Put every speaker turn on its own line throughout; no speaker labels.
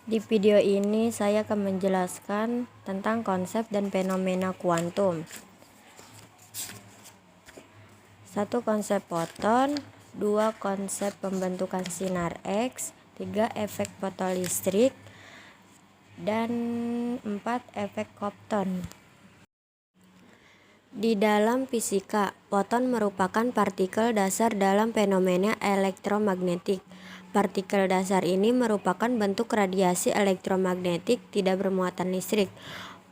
Di video ini saya akan menjelaskan tentang konsep dan fenomena kuantum. 1. Konsep foton, 2. Konsep pembentukan sinar X, 3. Efek fotolistrik, dan 4. Efek Compton. Di dalam fisika, foton merupakan partikel dasar dalam fenomena elektromagnetik. Partikel dasar ini merupakan bentuk radiasi elektromagnetik tidak bermuatan listrik.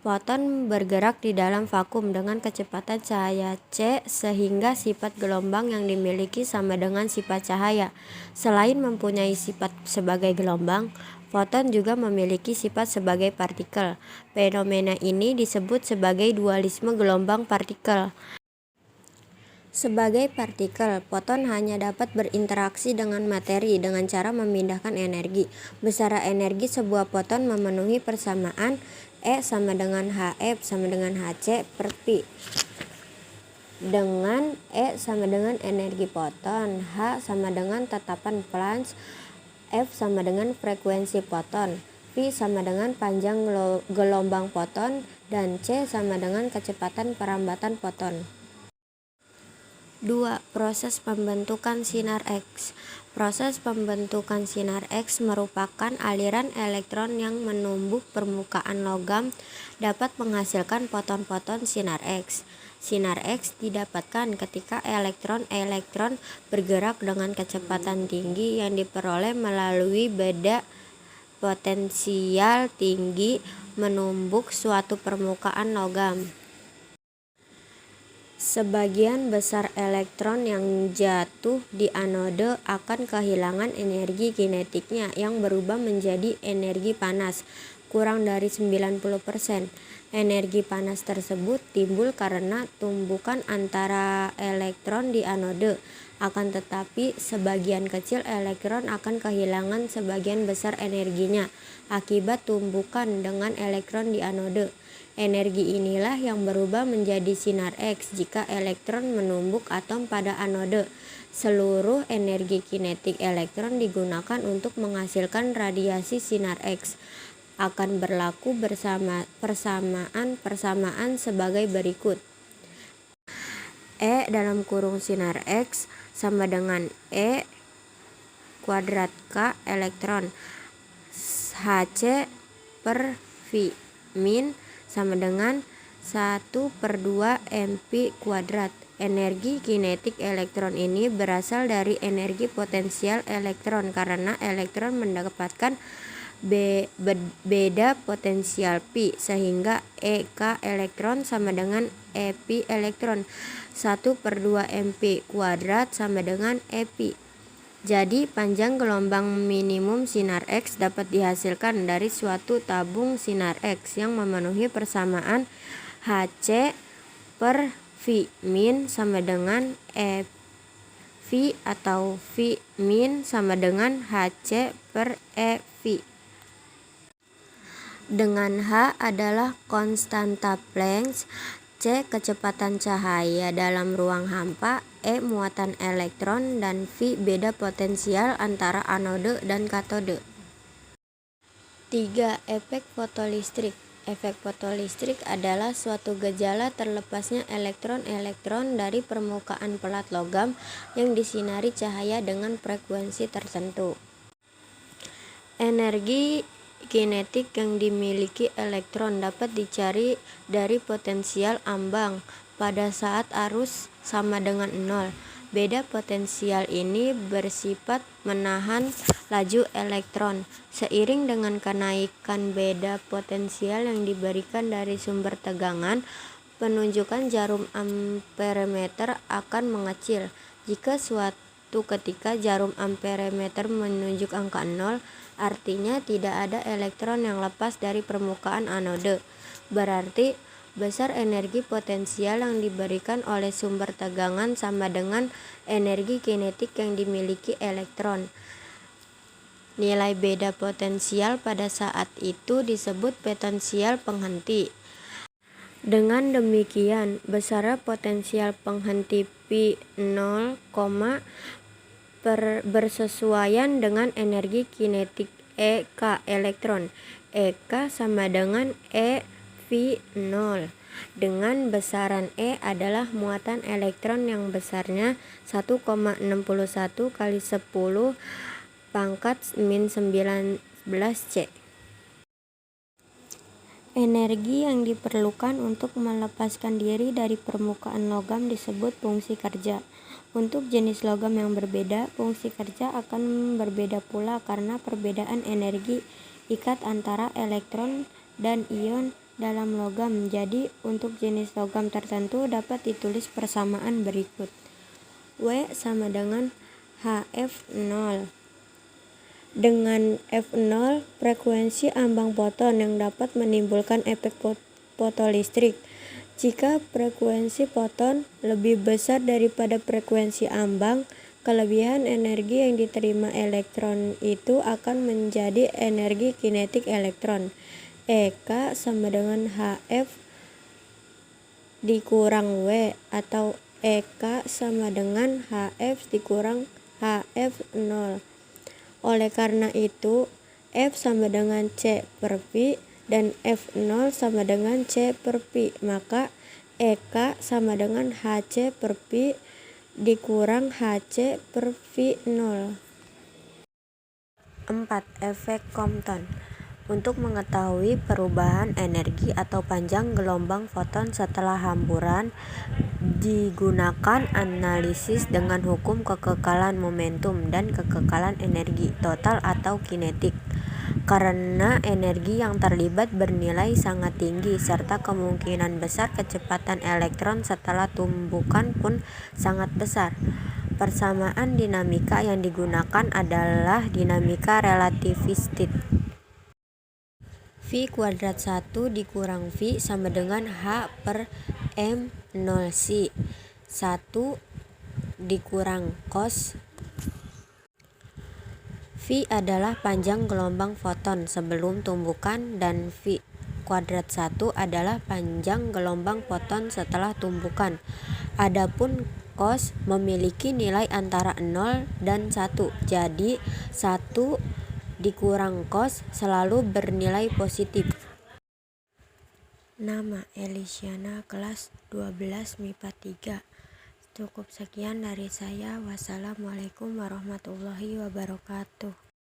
Foton bergerak di dalam vakum dengan kecepatan cahaya c, sehingga sifat gelombang yang dimiliki sama dengan sifat cahaya. Selain mempunyai sifat sebagai gelombang, foton juga memiliki sifat sebagai partikel. Fenomena ini disebut sebagai dualisme gelombang partikel. Sebagai partikel, foton hanya dapat berinteraksi dengan materi dengan cara memindahkan energi. Besaran energi sebuah foton memenuhi persamaan E sama dengan Hf sama dengan Hc per Pi, dengan E sama dengan energi foton, H sama dengan tetapan Planck, F sama dengan frekuensi foton, Pi sama dengan panjang gelombang foton, dan C sama dengan kecepatan perambatan foton. 2. Proses pembentukan sinar X. Proses pembentukan sinar X merupakan aliran elektron yang menumbuk permukaan logam dapat menghasilkan foton-foton sinar X. Sinar X didapatkan ketika elektron-elektron bergerak dengan kecepatan tinggi yang diperoleh melalui beda potensial tinggi menumbuk suatu permukaan logam. Sebagian besar elektron yang jatuh di anode akan kehilangan energi kinetiknya yang berubah menjadi energi panas, kurang dari 90%. Energi panas tersebut timbul karena tumbukan antara elektron di anode. Akan tetapi, sebagian kecil elektron akan kehilangan sebagian besar energinya akibat tumbukan dengan elektron di anode. Energi inilah yang berubah menjadi sinar X jika elektron menumbuk atom pada anode. Seluruh energi kinetik elektron digunakan untuk menghasilkan radiasi sinar X. Akan berlaku persamaan sebagai berikut. E dalam kurung sinar X sama dengan E kuadrat K elektron. Hc per V min sama dengan 1/2 mp kuadrat. Energi kinetik elektron ini berasal dari energi potensial elektron karena elektron mendapatkan beda potensial pi, sehingga EK elektron sama dengan EPi elektron. 1/2 mp kuadrat sama dengan EPi. Jadi, panjang gelombang minimum sinar X dapat dihasilkan dari suatu tabung sinar X yang memenuhi persamaan Hc per V min sama dengan EV atau V min sama dengan Hc per EV. Dengan H adalah konstanta Planck, C kecepatan cahaya dalam ruang hampa, E muatan elektron, dan V beda potensial antara anode dan katode. 3. Efek fotolistrik. Efek fotolistrik adalah suatu gejala terlepasnya elektron-elektron dari permukaan pelat logam yang disinari cahaya dengan frekuensi tertentu. Energi kinetik yang dimiliki elektron dapat dicari dari potensial ambang pada saat arus sama dengan 0. Beda potensial ini bersifat menahan laju elektron. Seiring dengan kenaikan beda potensial yang diberikan dari sumber tegangan, penunjukan jarum amperemeter akan mengecil. Jika suatu ketika jarum amperemeter menunjuk angka 0, artinya tidak ada elektron yang lepas dari permukaan anode. Berarti besar energi potensial yang diberikan oleh sumber tegangan sama dengan energi kinetik yang dimiliki elektron. Nilai beda potensial pada saat itu disebut potensial penghenti. Dengan demikian, besar potensial penghenti pi 0, bersesuaian dengan energi kinetik EK elektron. EK sama dengan EV0, dengan besaran E adalah muatan elektron yang besarnya 1,61 kali 10 pangkat min 19 C. Energi yang diperlukan untuk melepaskan diri dari permukaan logam disebut fungsi kerja. Untuk jenis logam yang berbeda, fungsi kerja akan berbeda pula karena perbedaan energi ikat antara elektron dan ion dalam logam. Jadi, untuk jenis logam tertentu dapat ditulis persamaan berikut. W sama dengan HF0. Dengan F0, frekuensi ambang foton yang dapat menimbulkan efek fotolistrik. Jika frekuensi foton lebih besar daripada frekuensi ambang, kelebihan energi yang diterima elektron itu akan menjadi energi kinetik elektron. EK sama dengan HF dikurang W, atau EK sama dengan HF dikurang HF0. Oleh karena itu, F sama dengan C per V dan F0 sama dengan C per V. Maka EK sama dengan HC per V dikurang HC per V0. 4. Efek Compton. Untuk mengetahui perubahan energi atau panjang gelombang foton setelah hamburan, digunakan analisis dengan hukum kekekalan momentum dan kekekalan energi total atau kinetik. Karena energi yang terlibat bernilai sangat tinggi serta kemungkinan besar kecepatan elektron setelah tumbukan pun sangat besar. Persamaan dinamika yang digunakan adalah dinamika relativistik. V kuadrat 1 dikurang V sama dengan H per M0 C. 1 dikurang cos V adalah panjang gelombang foton sebelum tumbukan dan V kuadrat 1 adalah panjang gelombang foton setelah tumbukan. Adapun cos memiliki nilai antara 0 dan 1. Jadi 1 dikurang cos selalu bernilai positif. Nama Elysiana, kelas 12 MIPA 3. Cukup sekian dari saya. Wassalamualaikum warahmatullahi wabarakatuh.